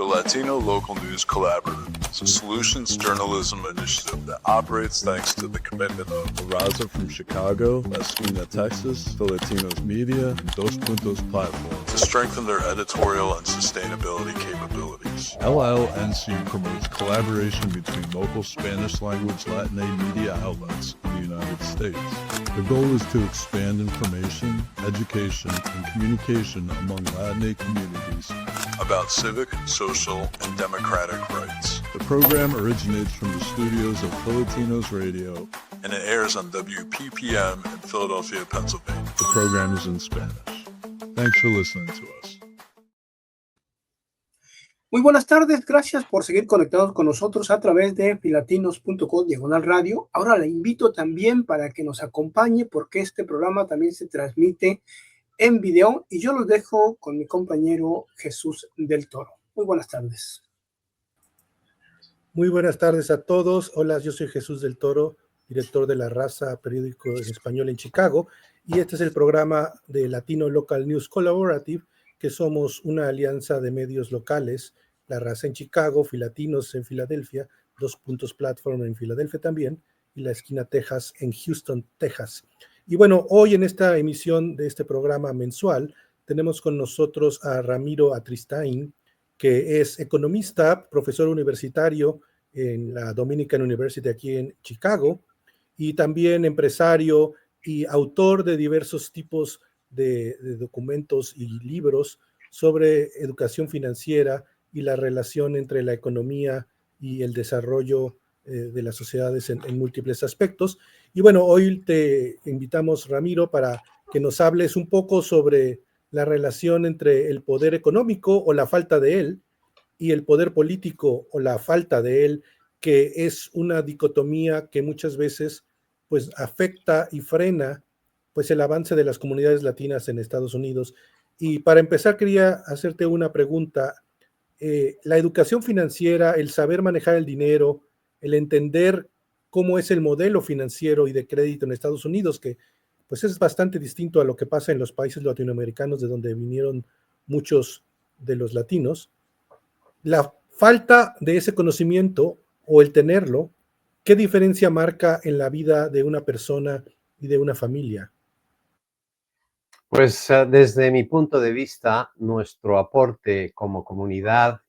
The Latino Local News Collaborative is a solutions journalism initiative that operates thanks to the commitment of La Raza from Chicago, La Esquina, Texas, Filipinos Media, and Dos Puntos platform to strengthen their editorial and sustainability capabilities. LLNC promotes collaboration between local Spanish-language Latin media outlets in the United States. The goal is to expand information, education, and communication among Latin communities about civic, social, and democratic rights. The program originates from the studios of Filipinos Radio, and it airs on WPPM in Philadelphia, Pennsylvania. The program is in Spanish. Thanks for listening to us. Muy buenas tardes, gracias por seguir conectados con nosotros a través de filatinos.com/radio. Ahora le invito también para que nos acompañe porque este programa también se transmite en video y yo los dejo con mi compañero Jesús del Toro. Muy buenas tardes. Muy buenas tardes a todos. Hola, yo soy Jesús del Toro, director de La Raza, periódico en español en Chicago, y este es el programa de Latino Local News Collaborative, que somos una alianza de medios locales, La Raza en Chicago, Filatinos en Filadelfia, Dos Puntos Platform en Filadelfia también, y La Esquina Texas en Houston, Texas. Y bueno, hoy en esta emisión de este programa mensual tenemos con nosotros a Ramiro Atristain, que es economista, profesor universitario en la Dominican University aquí en Chicago, y también empresario y autor de diversos tipos de documentos y libros sobre educación financiera y la relación entre la economía y el desarrollo de las sociedades en múltiples aspectos. Y bueno, hoy te invitamos, Ramiro, para que nos hables un poco sobre la relación entre el poder económico o la falta de él y el poder político o la falta de él, que es una dicotomía que muchas veces pues afecta y frena pues el avance de las comunidades latinas en Estados Unidos. Y para empezar quería hacerte una pregunta. La educación financiera, el saber manejar el dinero, el entender cómo es el modelo financiero y de crédito en Estados Unidos, que pues es bastante distinto a lo que pasa en los países latinoamericanos de donde vinieron muchos de los latinos. La falta de ese conocimiento o el tenerlo, ¿qué diferencia marca en la vida de una persona y de una familia? Pues desde mi punto de vista, nuestro aporte como comunidad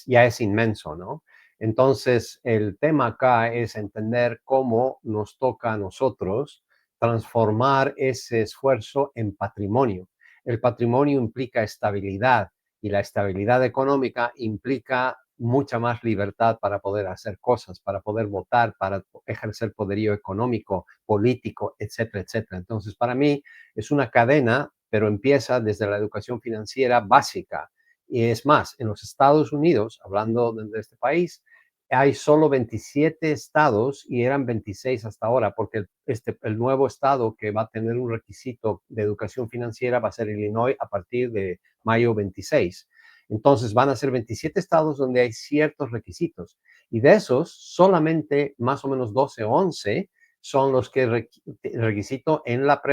ya es inmenso, ¿no? Entonces, el tema acá es entender cómo nos toca a nosotros transformar ese esfuerzo en patrimonio. El patrimonio implica estabilidad y la estabilidad económica implica mucha más libertad para poder hacer cosas, para poder votar, para ejercer poderío económico, político, etcétera, etcétera. Entonces, para mí es una cadena, pero empieza desde la educación financiera básica. Y es más, en los Estados Unidos, hablando de este país, hay solo 27 estados y eran 26 hasta ahora, porque el nuevo estado que va a tener un requisito de educación financiera va a ser Illinois a partir de mayo 26. Entonces van a ser 27 estados donde hay ciertos requisitos y de esos solamente más o menos 12 o 11 son los que requisito en la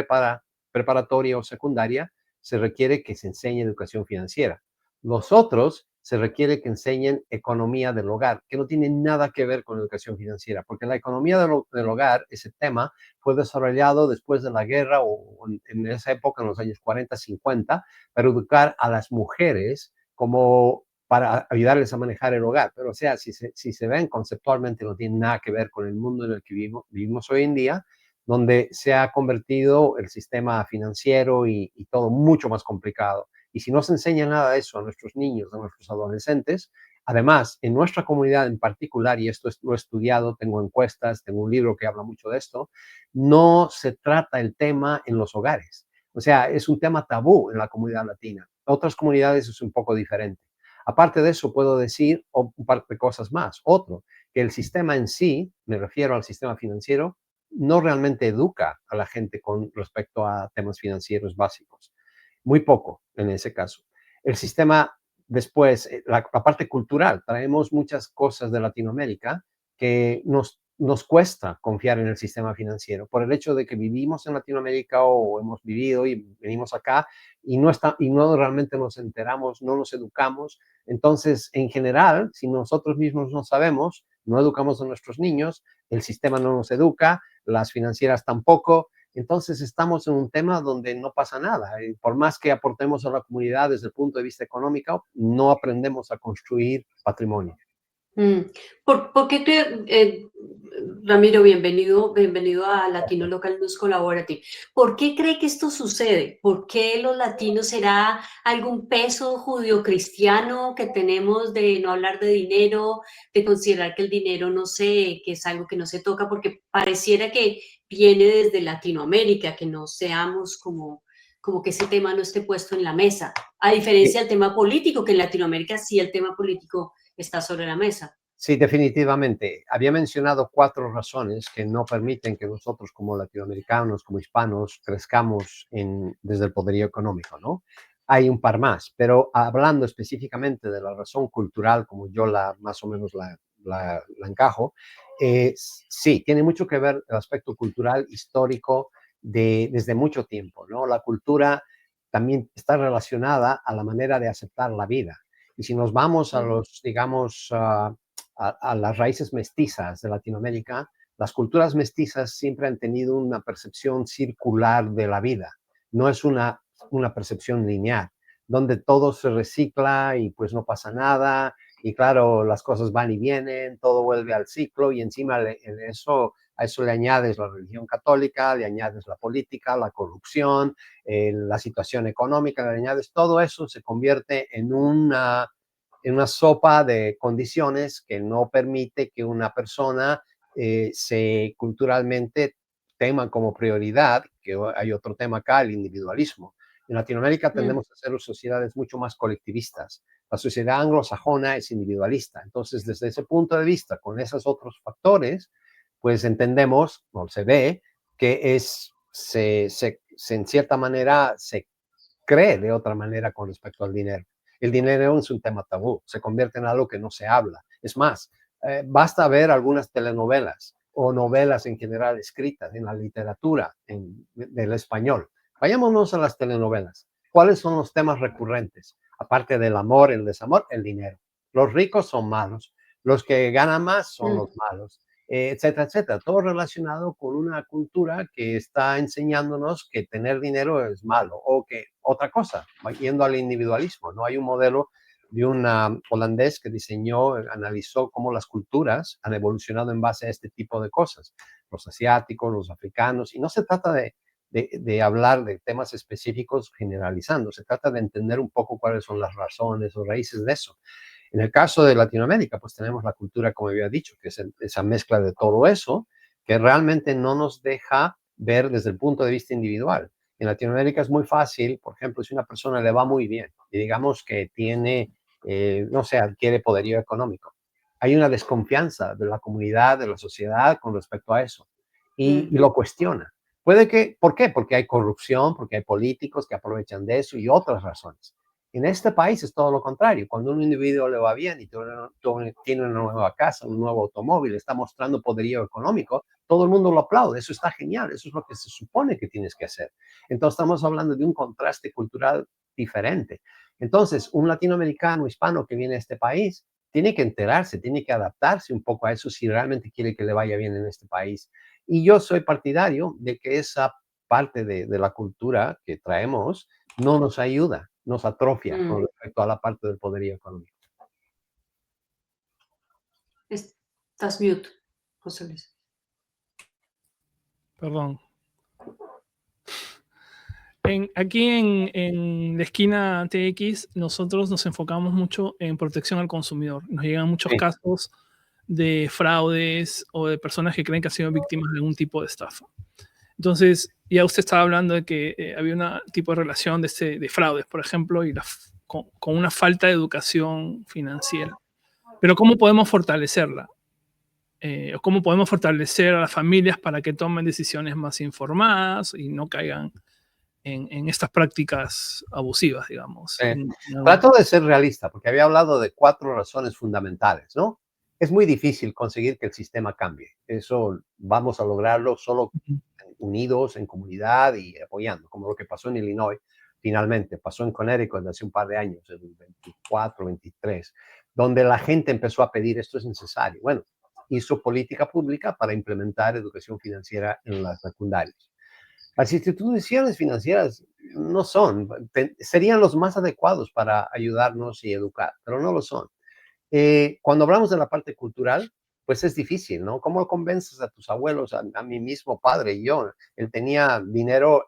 preparatoria o secundaria se requiere que se enseñe educación financiera. Los otros se requiere que enseñen economía del hogar, que no tiene nada que ver con educación financiera, porque la economía del hogar, ese tema, fue desarrollado después de la guerra o en esa época, en los años 40, 50, para educar a las mujeres como para ayudarles a manejar el hogar. Pero o sea, si se ven conceptualmente, no tiene nada que ver con el mundo en el que vivimos hoy en día, donde se ha convertido el sistema financiero y todo mucho más complicado. Y si no se enseña nada de eso a nuestros niños, a nuestros adolescentes, además, en nuestra comunidad en particular, y esto lo he estudiado, tengo encuestas, tengo un libro que habla mucho de esto, no se trata el tema en los hogares. O sea, es un tema tabú en la comunidad latina. Otras comunidades es un poco diferente. Aparte de eso, puedo decir un par de cosas más. Otro, que el sistema en sí, me refiero al sistema financiero, no realmente educa a la gente con respecto a temas financieros básicos. Muy poco en ese caso. El sistema después, la parte cultural, traemos muchas cosas de Latinoamérica que nos nos cuesta confiar en el sistema financiero por el hecho de que vivimos en Latinoamérica o hemos vivido y venimos acá y no realmente nos enteramos, no nos educamos. Entonces, en general, si nosotros mismos no sabemos, no educamos a nuestros niños, el sistema no nos educa, las financieras tampoco. Entonces estamos en un tema donde no pasa nada. Y por más que aportemos a la comunidad desde el punto de vista económico, no aprendemos a construir patrimonio. ¿Por qué Ramiro, bienvenido a Latino Local News Collaborative? ¿Por qué cree que esto sucede? ¿Por qué los latinos será algún peso judio-cristiano que tenemos de no hablar de dinero, de considerar que el dinero no sé, que es algo que no se toca, porque pareciera que viene desde Latinoamérica, que no seamos como que ese tema no esté puesto en la mesa, a diferencia del tema político, que en Latinoamérica sí el tema político está sobre la mesa? Sí, definitivamente. Había mencionado 4 razones que no permiten que nosotros como latinoamericanos, como hispanos, crezcamos desde el poderío económico, ¿no? Hay un par más, pero hablando específicamente de la razón cultural, como yo más o menos la encajo, sí, tiene mucho que ver el aspecto cultural, histórico, desde mucho tiempo, ¿no? La cultura también está relacionada a la manera de aceptar la vida. Y si nos vamos a los, digamos, a las raíces mestizas de Latinoamérica, las culturas mestizas siempre han tenido una percepción circular de la vida. No es una percepción lineal, donde todo se recicla y pues no pasa nada. Y claro, las cosas van y vienen, todo vuelve al ciclo y encima a eso le añades la religión católica, le añades la política, la corrupción, la situación económica, le añades todo eso, se convierte en una sopa de condiciones que no permite que una persona se culturalmente tema como prioridad, que hay otro tema acá, el individualismo. En Latinoamérica tendemos a ser sociedades mucho más colectivistas. La sociedad anglosajona es individualista. Entonces, desde ese punto de vista, con esos otros factores, pues entendemos, o se ve, que en cierta manera se cree de otra manera con respecto al dinero. El dinero es un tema tabú, se convierte en algo que no se habla. Es más, basta ver algunas telenovelas o novelas en general escritas en la literatura del español. Vayámonos a las telenovelas. ¿Cuáles son los temas recurrentes? Aparte del amor, el desamor, el dinero. Los ricos son malos, los que ganan más son los malos, etcétera, etcétera. Todo relacionado con una cultura que está enseñándonos que tener dinero es malo o que otra cosa, yendo al individualismo. No hay un modelo de un holandés que analizó cómo las culturas han evolucionado en base a este tipo de cosas. Los asiáticos, los africanos, y no se trata de hablar de temas específicos generalizando, se trata de entender un poco cuáles son las razones o raíces de eso. En el caso de Latinoamérica, pues tenemos la cultura, como había dicho, que es esa mezcla de todo eso, que realmente no nos deja ver desde el punto de vista individual. En Latinoamérica es muy fácil, por ejemplo, si una persona le va muy bien y digamos que tiene, no sé, adquiere poderío económico, hay una desconfianza de la comunidad, de la sociedad con respecto a eso y lo cuestiona. ¿Por qué? Porque hay corrupción, porque hay políticos que aprovechan de eso y otras razones. En este país es todo lo contrario. Cuando un individuo le va bien y tiene una nueva casa, un nuevo automóvil, está mostrando poderío económico, todo el mundo lo aplaude. Eso está genial. Eso es lo que se supone que tienes que hacer. Entonces estamos hablando de un contraste cultural diferente. Entonces, un latinoamericano hispano que viene a este país tiene que enterarse, tiene que adaptarse un poco a eso si realmente quiere que le vaya bien en este país. Y yo soy partidario de que esa parte de la cultura que traemos no nos ayuda, nos atrofia con respecto a la parte del poderío económico. Estás mute, José Luis. Perdón. Aquí en la esquina TX, nosotros nos enfocamos mucho en protección al consumidor. Nos llegan muchos casos de fraudes o de personas que creen que han sido víctimas de algún tipo de estafa. Entonces, ya usted estaba hablando de que había un tipo de relación de fraudes, por ejemplo, y con una falta de educación financiera. Pero ¿cómo podemos fortalecerla? ¿Cómo podemos fortalecer a las familias para que tomen decisiones más informadas y no caigan en estas prácticas abusivas, digamos? Trato de ser realista, porque había hablado de 4 razones fundamentales, ¿no? es muy difícil conseguir que el sistema cambie. Eso vamos a lograrlo solo unidos en comunidad y apoyando, como lo que pasó en Illinois. Finalmente, pasó en Connecticut hace un par de años, en el 24, 23, donde la gente empezó a pedir esto es necesario. Bueno, hizo política pública para implementar educación financiera en las secundarias. Las instituciones financieras no son, serían los más adecuados para ayudarnos y educar, pero no lo son. Cuando hablamos de la parte cultural, pues es difícil, ¿no? ¿Cómo convences a tus abuelos, a mi mismo padre y yo? Él tenía dinero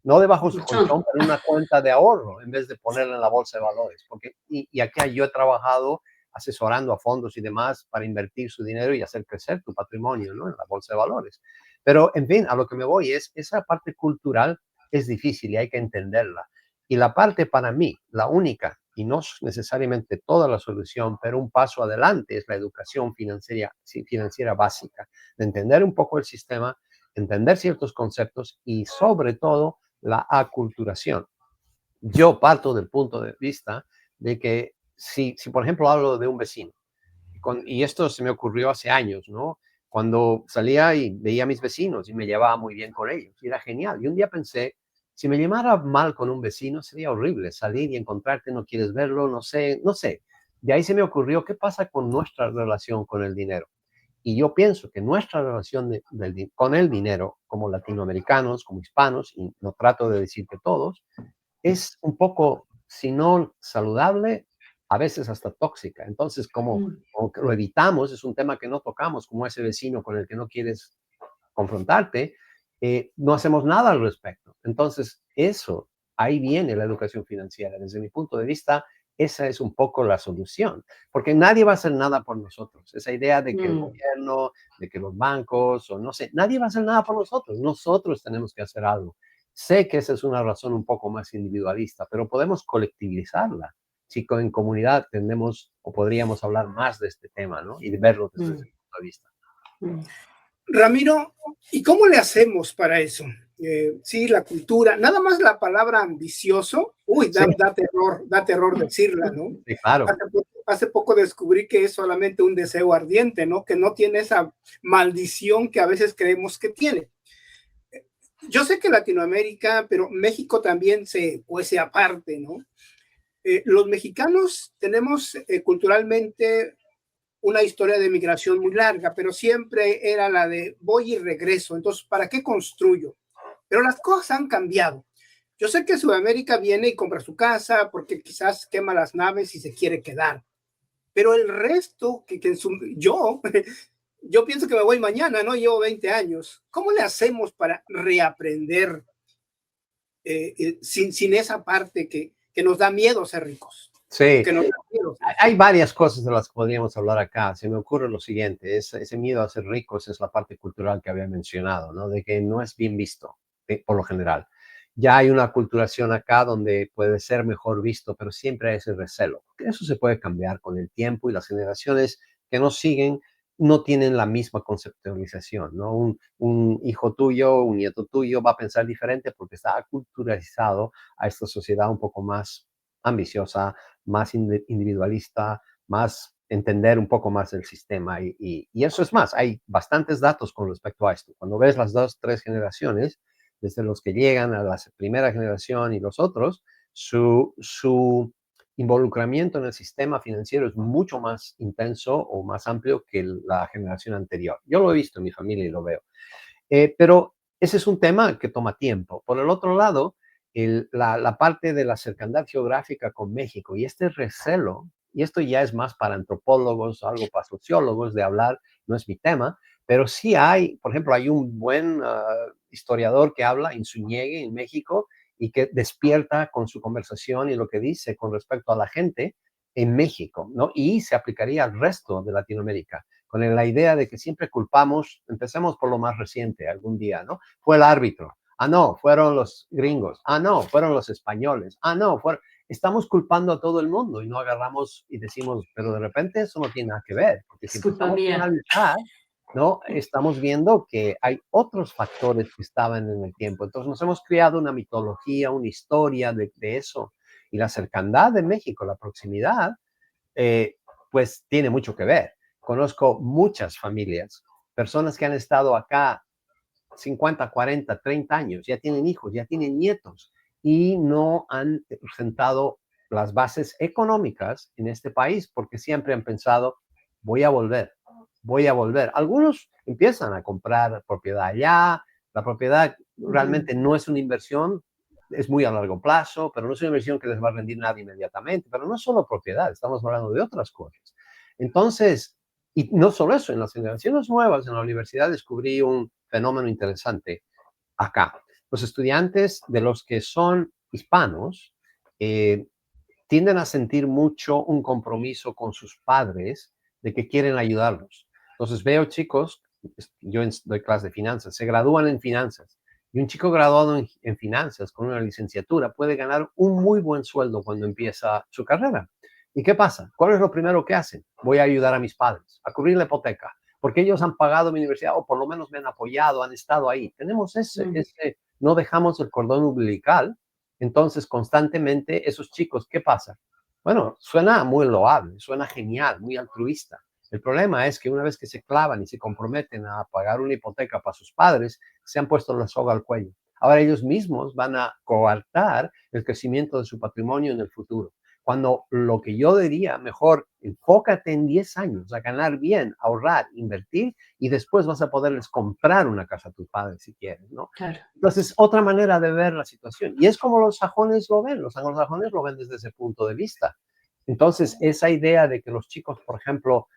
no debajo de su colchón, pero en una cuenta de ahorro, en vez de ponerlo en la bolsa de valores. Y aquí yo he trabajado asesorando a fondos y demás para invertir su dinero y hacer crecer tu patrimonio, ¿no? En la bolsa de valores. Pero, en fin, a lo que me voy es, esa parte cultural es difícil y hay que entenderla. Y la parte para mí, la única, y no necesariamente toda la solución, pero un paso adelante es la educación financiera básica, de entender un poco el sistema, entender ciertos conceptos y sobre todo la aculturación. Yo parto del punto de vista de que si por ejemplo hablo de un vecino, y esto se me ocurrió hace años, ¿no? Cuando salía y veía a mis vecinos y me llevaba muy bien con ellos, y era genial. Y un día pensé, si me llevara mal con un vecino, sería horrible salir y encontrarte, no quieres verlo, no sé. De ahí se me ocurrió, ¿qué pasa con nuestra relación con el dinero? Y yo pienso que nuestra relación con el dinero, como latinoamericanos, como hispanos, y no trato de decir que todos, es un poco, si no saludable, a veces hasta tóxica. Entonces, como que lo evitamos, es un tema que no tocamos, como ese vecino con el que no quieres confrontarte, no hacemos nada al respecto. Entonces, ahí viene la educación financiera. Desde mi punto de vista, esa es un poco la solución, porque nadie va a hacer nada por nosotros. Esa idea de que el gobierno, de que los bancos, o no sé, nadie va a hacer nada por nosotros. Nosotros tenemos que hacer algo. Sé que esa es una razón un poco más individualista, pero podemos colectivizarla. Si en comunidad tenemos o podríamos hablar más de este tema, ¿no? Y verlo desde ese punto de vista. Ramiro, ¿y cómo le hacemos para eso? Sí, la cultura, nada más la palabra ambicioso, da terror decirla, ¿no? Sí, claro. Hace poco descubrí que es solamente un deseo ardiente, ¿no? Que no tiene esa maldición que a veces creemos que tiene. Yo sé que Latinoamérica, pero México también se cuece aparte, ¿no? Los mexicanos tenemos culturalmente una historia de migración muy larga, pero siempre era la de voy y regreso. Entonces, ¿para qué construyo? Pero las cosas han cambiado. Yo sé que Sudamérica viene y compra su casa porque quizás quema las naves y se quiere quedar. Pero el resto, yo pienso que me voy mañana, ¿no? Llevo 20 años. ¿Cómo le hacemos para reaprender sin esa parte que nos da miedo ser ricos? Sí, Que nos da miedo. hay varias cosas de las que podríamos hablar acá. Se me ocurre lo siguiente, ese miedo a ser ricos es la parte cultural que había mencionado, ¿no? De que no es bien visto, por lo general. Ya hay una culturación acá donde puede ser mejor visto, pero siempre hay ese recelo. Eso se puede cambiar con el tiempo y las generaciones que nos siguen no tienen la misma conceptualización, ¿no? Un hijo tuyo, un nieto tuyo va a pensar diferente porque está aculturalizado a esta sociedad un poco más ambiciosa, más individualista, más entender un poco más el sistema. Y eso es más, hay bastantes datos con respecto a esto. Cuando ves las 2-3 generaciones, desde los que llegan a la primera generación y los otros, su involucramiento en el sistema financiero es mucho más intenso o más amplio que la generación anterior. Yo lo he visto en mi familia y lo veo. Pero ese es un tema que toma tiempo. Por el otro lado, la parte de la cercanía geográfica con México y este recelo, y esto ya es más para antropólogos, algo para sociólogos de hablar, no es mi tema, pero sí hay, por ejemplo, hay un buen historiador que habla en Zúñiga, en México, y que despierta con su conversación y lo que dice con respecto a la gente en México, ¿no? Y se aplicaría al resto de Latinoamérica, con la idea de que siempre culpamos, empecemos por lo más reciente, algún día, ¿no? Fue el árbitro. Ah, no, fueron los gringos. Ah, no, fueron los españoles. Ah, no, estamos culpando a todo el mundo y no agarramos y decimos, pero de repente eso no tiene nada que ver. Porque si empezamos a analizar, ¿no? Estamos viendo que hay otros factores que estaban en el tiempo. Entonces nos hemos creado una mitología, una historia de eso. Y la cercanía de México, la proximidad, pues tiene mucho que ver. conozco muchas familias, personas que han estado acá 50, 40, 30 años, ya tienen hijos, ya tienen nietos y no han sentado las bases económicas en este país porque siempre han pensado, voy a volver, voy a volver. Algunos empiezan a comprar propiedad allá, la propiedad realmente no es una inversión, es muy a largo plazo, pero no es una inversión que les va a rendir nada inmediatamente, pero no es solo propiedad, estamos hablando de otras cosas. Entonces, y no solo eso, en las generaciones nuevas en la universidad descubrí un fenómeno interesante acá. Los estudiantes de los que son hispanos tienden a sentir mucho un compromiso con sus padres de que quieren ayudarlos. Entonces veo chicos, yo doy clases de finanzas, se gradúan en finanzas. Y un chico graduado en finanzas con una licenciatura puede ganar un muy buen sueldo cuando empieza su carrera. ¿Y qué pasa? ¿Cuál es lo primero que hacen? Voy a ayudar a mis padres, a cubrir la hipoteca, porque ellos han pagado mi universidad o por lo menos me han apoyado, han estado ahí. Tenemos no dejamos el cordón umbilical. Entonces, constantemente, esos chicos, ¿qué pasa? Bueno, suena muy loable, suena genial, muy altruista. El problema es que una vez que se clavan y se comprometen a pagar una hipoteca para sus padres, se han puesto la soga al cuello. Ahora ellos mismos van a coartar el crecimiento de su patrimonio en el futuro. Cuando lo que yo diría, mejor enfócate en 10 años a ganar bien, ahorrar, invertir y después vas a poderles comprar una casa a tus padres si quieres, ¿no? Claro. Entonces, otra manera de ver la situación. Y es como los sajones lo ven. Los anglosajones lo ven desde ese punto de vista. Entonces, esa idea de que los chicos, por ejemplo,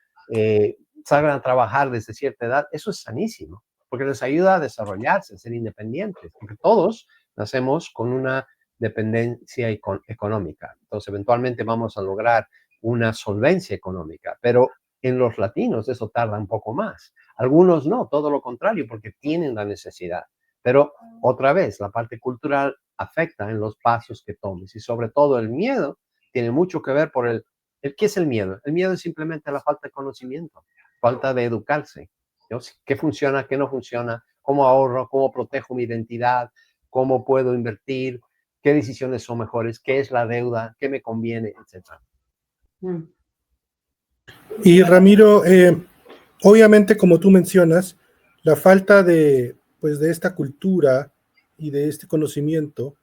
salgan a trabajar desde cierta edad, eso es sanísimo, porque les ayuda a desarrollarse, a ser independientes, porque todos nacemos con una dependencia económica. Entonces, eventualmente vamos a lograr una solvencia económica, pero en los latinos eso tarda un poco más. Algunos no, todo lo contrario, porque tienen la necesidad. Pero otra vez, la parte cultural afecta en los pasos que tomes y sobre todo el miedo tiene mucho que ver por ¿qué es el miedo? El miedo es simplemente la falta de conocimiento, falta de educarse. ¿No? ¿Qué funciona, qué no funciona? ¿Cómo ahorro? ¿Cómo protejo mi identidad? ¿Cómo puedo invertir? ¿Qué decisiones son mejores? ¿Qué es la deuda? ¿Qué me conviene? Etcétera. Y Ramiro, obviamente, como tú mencionas, la falta de esta cultura y de este conocimiento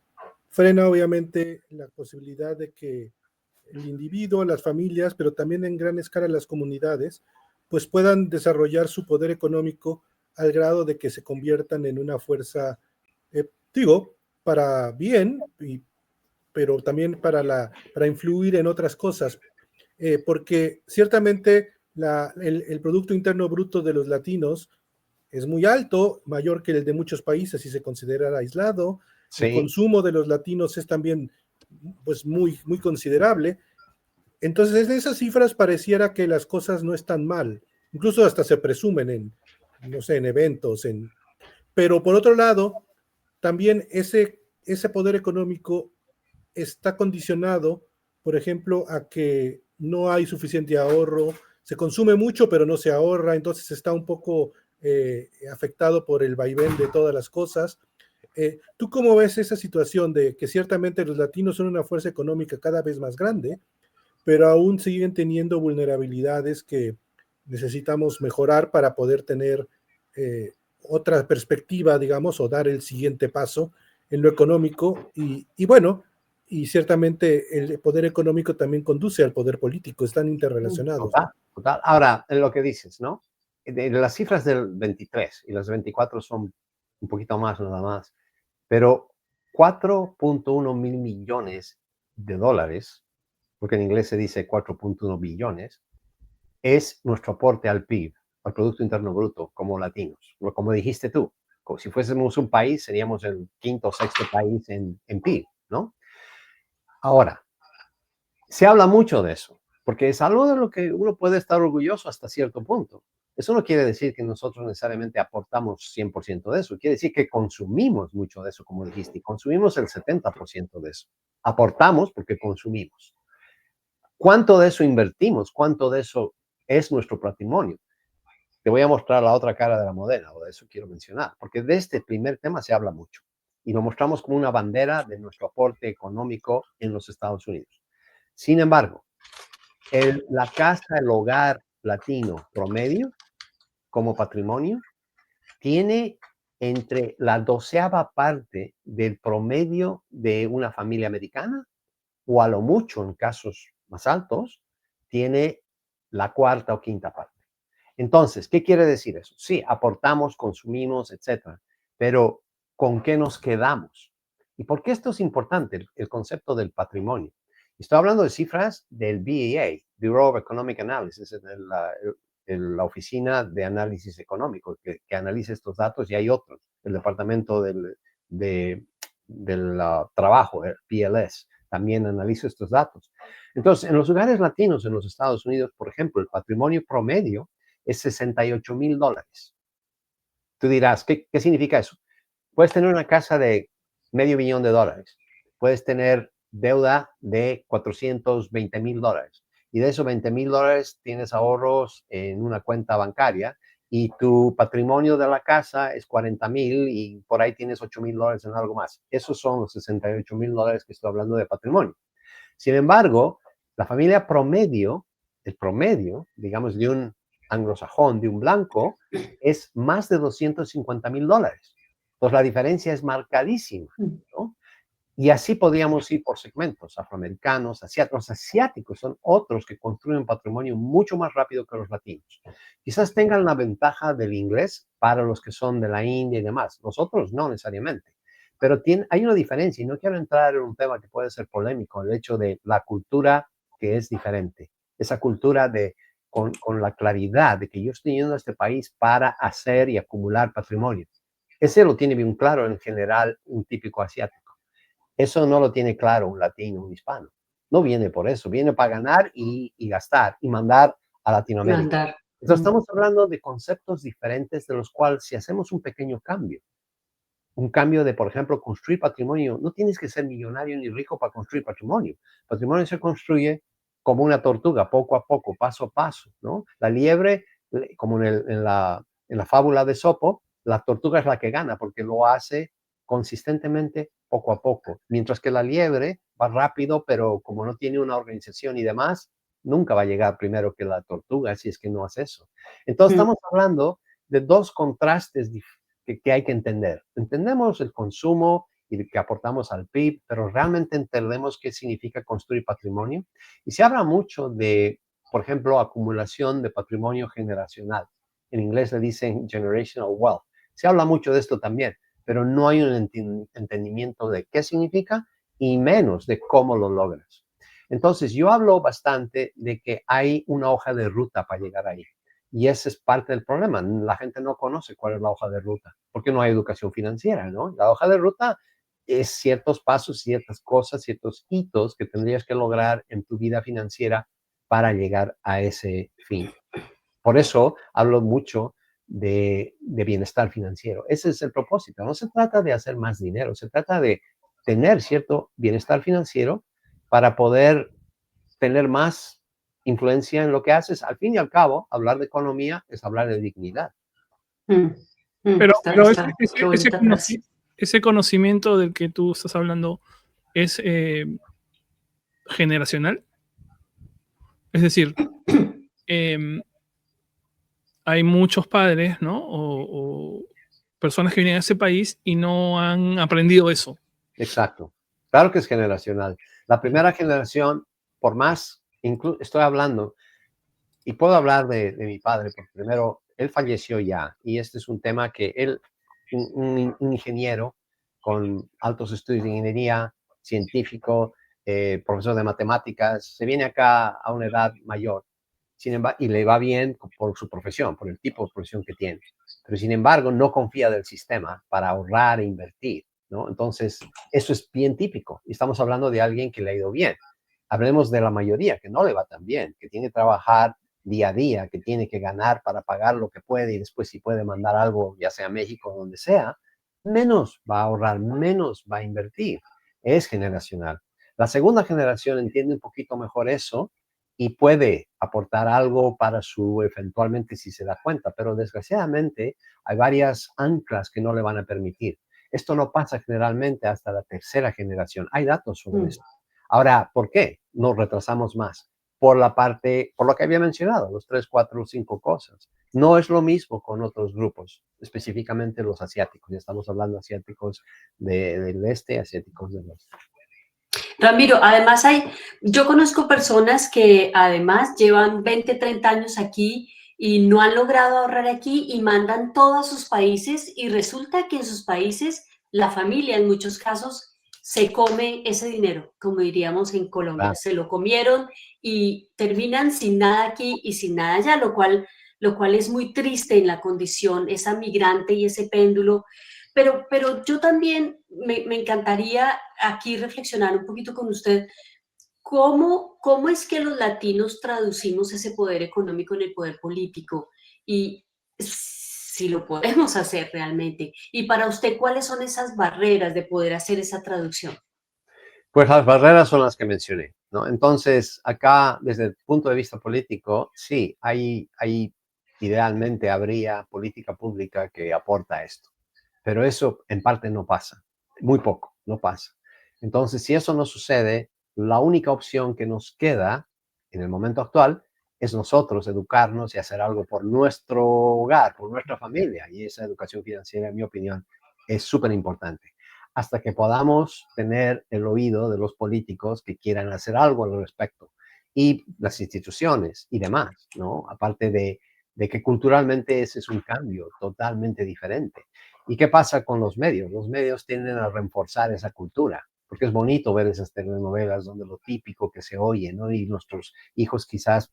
frena obviamente la posibilidad de que el individuo, las familias, pero también en gran escala las comunidades, pues puedan desarrollar su poder económico al grado de que se conviertan en una fuerza, para bien, pero también para influir en otras cosas. Porque ciertamente el Producto Interno Bruto de los latinos es muy alto, mayor que el de muchos países si se considera aislado. Sí. El consumo de los latinos es también pues muy, muy considerable. Entonces, en esas cifras pareciera que las cosas no están mal. Incluso hasta se presumen en eventos. Pero por otro lado, también ese poder económico está condicionado, por ejemplo, a que no hay suficiente ahorro, se consume mucho, pero no se ahorra, entonces está un poco afectado por el vaivén de todas las cosas. ¿Tú cómo ves esa situación de que ciertamente los latinos son una fuerza económica cada vez más grande, pero aún siguen teniendo vulnerabilidades que necesitamos mejorar para poder tener otra perspectiva, digamos, o dar el siguiente paso en lo económico? Y bueno, y ciertamente el poder económico también conduce al poder político, están interrelacionados. Total, total. Ahora, en lo que dices, ¿no? De las cifras del 23 y las 24 son un poquito más nada más, pero 4.1 mil millones de dólares, porque en inglés se dice 4.1 billones, es nuestro aporte al PIB, al Producto Interno Bruto, como latinos. Como dijiste tú, como si fuésemos un país, seríamos el quinto o sexto país en PIB, ¿no? Ahora, se habla mucho de eso, porque es algo de lo que uno puede estar orgulloso hasta cierto punto. Eso no quiere decir que nosotros necesariamente aportamos 100% de eso, quiere decir que consumimos mucho de eso, como dijiste, y consumimos el 70% de eso. Aportamos porque consumimos. ¿Cuánto de eso invertimos? ¿Cuánto de eso es nuestro patrimonio? Te voy a mostrar la otra cara de la moneda, o de eso quiero mencionar, porque de este primer tema se habla mucho y lo mostramos como una bandera de nuestro aporte económico en los Estados Unidos. Sin embargo, la casa, el hogar latino promedio como patrimonio tiene entre la 12ª parte del promedio de una familia americana, o a lo mucho, en casos más altos, tiene la 4ª o 5ª parte. Entonces, ¿qué quiere decir eso? Sí, aportamos, consumimos, etcétera, pero ¿con qué nos quedamos? ¿Y por qué esto es importante, el concepto del patrimonio? Estoy hablando de cifras del BEA, Bureau of Economic Analysis, la oficina de análisis económico que analiza estos datos, y hay otros, el Departamento del Trabajo, el PLS, también analiza estos datos. Entonces, en los lugares latinos en los Estados Unidos, por ejemplo, el patrimonio promedio es $68,000. Tú dirás, ¿qué significa eso? Puedes tener una casa de $500,000, puedes tener deuda de $420,000, y de esos $20,000 tienes ahorros en una cuenta bancaria, y tu patrimonio de la casa es $40,000 y por ahí tienes $8,000 en algo más. Esos son los $68,000 que estoy hablando de patrimonio. Sin embargo, la familia promedio, el promedio, digamos, de un anglosajón, de un blanco, es más de $250,000. Entonces, la diferencia es marcadísima, ¿no? Y así podríamos ir por segmentos: afroamericanos, asiáticos. Los asiáticos son otros que construyen patrimonio mucho más rápido que los latinos. Quizás tengan la ventaja del inglés para los que son de la India y demás. Nosotros no necesariamente. Pero hay una diferencia, y no quiero entrar en un tema que puede ser polémico, el hecho de la cultura que es diferente. Esa cultura con la claridad de que yo estoy yendo a este país para hacer y acumular patrimonio. Ese lo tiene bien claro en general un típico asiático. Eso no lo tiene claro un latino, un hispano. No viene por eso, viene para ganar y gastar y mandar a Latinoamérica. Entonces estamos hablando de conceptos diferentes, de los cuales, si hacemos un pequeño cambio, un cambio de, por ejemplo, construir patrimonio, no tienes que ser millonario ni rico para construir patrimonio. Patrimonio se construye como una tortuga, poco a poco, paso a paso, ¿no? La liebre, como en la fábula de Esopo, la tortuga es la que gana porque lo hace consistentemente, poco a poco, mientras que la liebre va rápido, pero como no tiene una organización y demás, nunca va a llegar primero que la tortuga si es que no hace eso. Entonces estamos hablando de dos contrastes que hay que entender. Entendemos el consumo y que aportamos al PIB, pero realmente entendemos qué significa construir patrimonio. Y se habla mucho de, por ejemplo, acumulación de patrimonio generacional. En inglés le dicen generational wealth. Se habla mucho de esto también, pero no hay un entendimiento de qué significa y menos de cómo lo logras. Entonces, yo hablo bastante de que hay una hoja de ruta para llegar ahí. Y ese es parte del problema. La gente no conoce cuál es la hoja de ruta, porque no hay educación financiera, ¿no? La hoja de ruta es ciertos pasos, ciertas cosas, ciertos hitos que tendrías que lograr en tu vida financiera para llegar a ese fin. Por eso hablo mucho de bienestar financiero. Ese es el propósito. No se trata de hacer más dinero, se trata de tener cierto bienestar financiero para poder tener más influencia en lo que haces. Al fin y al cabo, hablar de economía es hablar de dignidad. Pero ese conocimiento del que tú estás hablando es generacional. Es decir, hay muchos padres, ¿no? O personas que vienen a ese país y no han aprendido eso. Exacto. Claro que es generacional. La primera generación, por más, estoy hablando, y puedo hablar de mi padre, porque primero, él falleció ya, y este es un tema que él, un ingeniero con altos estudios de ingeniería, científico, profesor de matemáticas, se viene acá a una edad mayor, sin embargo, y le va bien por su profesión, por el tipo de profesión que tiene, pero sin embargo no confía del sistema para ahorrar e invertir, ¿no? Entonces, eso es bien típico, y estamos hablando de alguien que le ha ido bien. Hablemos de la mayoría que no le va tan bien, que tiene que trabajar día a día, que tiene que ganar para pagar lo que puede, y después si puede mandar algo, ya sea a México o donde sea, menos va a ahorrar, menos va a invertir. Es generacional. La segunda generación entiende un poquito mejor eso y puede aportar algo para eventualmente si se da cuenta, pero desgraciadamente hay varias anclas que no le van a permitir. Esto no pasa generalmente hasta la tercera generación. Hay datos sobre esto. Ahora, ¿por qué nos retrasamos más? por la parte, por lo que había mencionado, los 3, 4, 5 cosas. No es lo mismo con otros grupos, específicamente los asiáticos. Ya estamos hablando de asiáticos del este, asiáticos del oeste. Ramiro, además yo conozco personas que además llevan 20, 30 años aquí y no han logrado ahorrar aquí y mandan todo a sus países y resulta que en sus países la familia en muchos casos se come ese dinero, como diríamos en Colombia, Claro. se lo comieron y terminan sin nada aquí y sin nada allá, lo cual es muy triste en la condición, esa migrante y ese péndulo. Pero yo también me encantaría aquí reflexionar un poquito con usted. ¿Cómo es que los latinos traducimos ese poder económico en el poder político? Y si lo podemos hacer realmente. Y para usted, ¿cuáles son esas barreras de poder hacer esa traducción? Pues las barreras son las que mencioné, ¿no? Entonces, acá, desde el punto de vista político, sí, idealmente habría política pública que aporta esto. Pero eso en parte no pasa, muy poco, no pasa. Entonces, si eso no sucede, la única opción que nos queda en el momento actual es nosotros educarnos y hacer algo por nuestro hogar, por nuestra familia. Y esa educación financiera, en mi opinión, es súper importante. Hasta que podamos tener el oído de los políticos que quieran hacer algo al respecto. Y las instituciones y demás, ¿no? Aparte de que culturalmente ese es un cambio totalmente diferente. ¿Y qué pasa con los medios? Los medios tienden a reforzar esa cultura, porque es bonito ver esas telenovelas donde lo típico que se oye, ¿no? Y nuestros hijos quizás,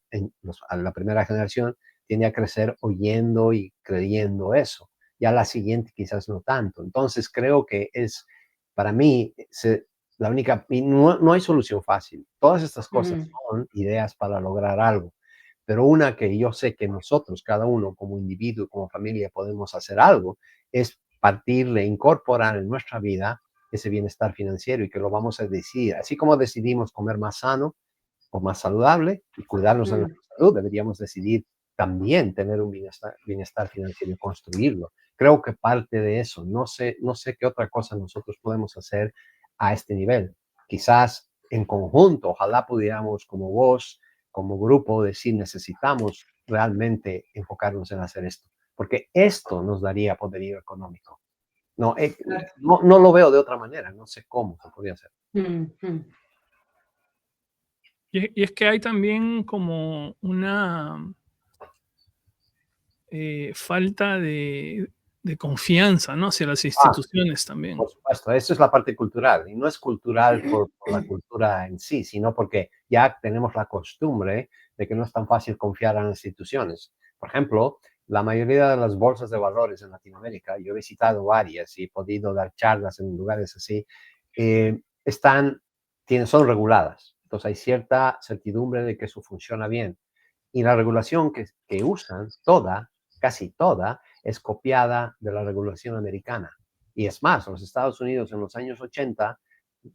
a la primera generación, tiende a crecer oyendo y creyendo eso. Ya la siguiente quizás no tanto. Entonces creo que es, para mí, la única, y no hay solución fácil. Todas estas cosas son ideas para lograr algo. Pero una que yo sé que nosotros, cada uno como individuo, como familia, podemos hacer algo, es partirle, incorporar en nuestra vida ese bienestar financiero y que lo vamos a decidir. Así como decidimos comer más sano o más saludable y cuidarnos de nuestra salud, deberíamos decidir también tener un bienestar financiero y construirlo. Creo que parte de eso, no sé qué otra cosa nosotros podemos hacer a este nivel. Quizás en conjunto, ojalá pudiéramos como vos, como grupo, decir necesitamos realmente enfocarnos en hacer esto, porque esto nos daría poderío económico. No, no lo veo de otra manera, no sé cómo se podría hacer. Y es que hay también como una falta de confianza, ¿no? Hacia las instituciones también. Por supuesto, eso es la parte cultural, y no es cultural por la cultura en sí, sino porque ya tenemos la costumbre de que no es tan fácil confiar en las instituciones. Por ejemplo, la mayoría de las bolsas de valores en Latinoamérica, yo he visitado varias y he podido dar charlas en lugares así, son reguladas. Entonces hay cierta certidumbre de que eso funciona bien. Y la regulación que usan, casi toda, es copiada de la regulación americana. Y es más, los Estados Unidos en los años 80